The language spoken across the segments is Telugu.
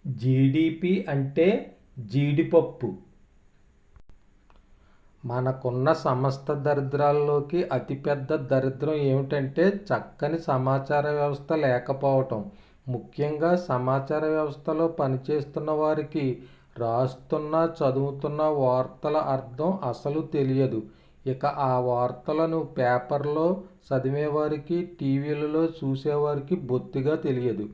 జీడిపి అంటే జీడిపప్పు. మనకున్న సమస్త దరిద్రాల్లోకి అతిపెద్ద దరిద్రం ఏమిటంటే చక్కని సమాచార వ్యవస్థ లేకపోవటం. ముఖ్యంగా సమాచార వ్యవస్థలో పనిచేస్తున్న వారికి రాస్తున్న చదువుతున్న వార్తల అర్థం అసలు తెలియదు. ఇక ఆ వార్తలను పేపర్లో చదివేవారికి, టీవీలలో చూసేవారికి బొత్తిగా తెలియదు.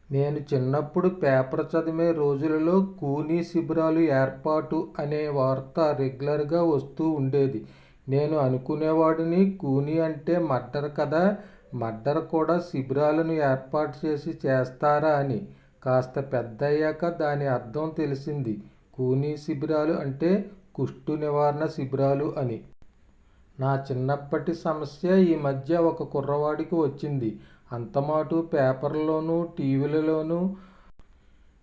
నేను చిన్నప్పుడు పేపర్ చదివే రోజులలో కూనీ శిబిరాలు ఏర్పాటు అనే వార్త రెగ్యులర్గా వస్తూ ఉండేది. నేను అనుకునేవాడిని, కూనీ అంటే మర్డర్ కదా, మర్డర్ కూడా శిబిరాలను ఏర్పాటు చేస్తారా అని. కాస్త పెద్దయ్యాక దాని అర్థం తెలిసింది. కూనీ శిబిరాలు అంటే కుష్టు నివారణ శిబిరాలు అని. నా చిన్నప్పటి సమస్య ఈ మధ్య ఒక కుర్రవాడికి వచ్చింది. అంతమాటు పేపర్లలోనూ టీవీలలోనూ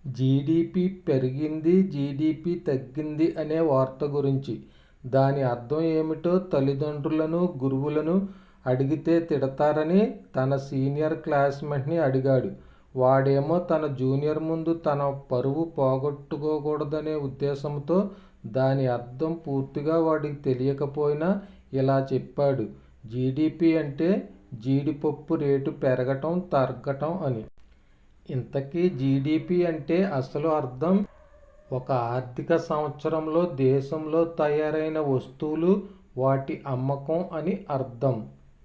జీడిపి పెరిగింది, జీడిపి తగ్గింది అనే వార్త గురించి. దాని అర్థం ఏమిటో తల్లిదండ్రులను, గురువులను అడిగితే తిడతారని తన సీనియర్ క్లాస్మేట్ని అడిగాడు. వాడేమో తన జూనియర్ ముందు తన పరువు పోగొట్టుకోకూడదనే ఉద్దేశంతో దాని అర్థం పూర్తిగా వాడికి తెలియకపోయినా ఇలా చెప్పాడు: జీడిపి అంటే జీడిపప్పు రేటు పెరగటం, తగ్గటం అని. ఇంతకీ జీడిపి అంటే అసలు అర్థం? ఒక ఆర్థిక సంవత్సరంలో దేశంలో తయారైన వస్తువులు, వాటి అమ్మకం అని అర్థం.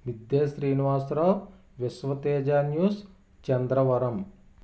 మిద్దె శ్రీనివాసరావు, విశ్వతేజ న్యూస్, చంద్రవరం.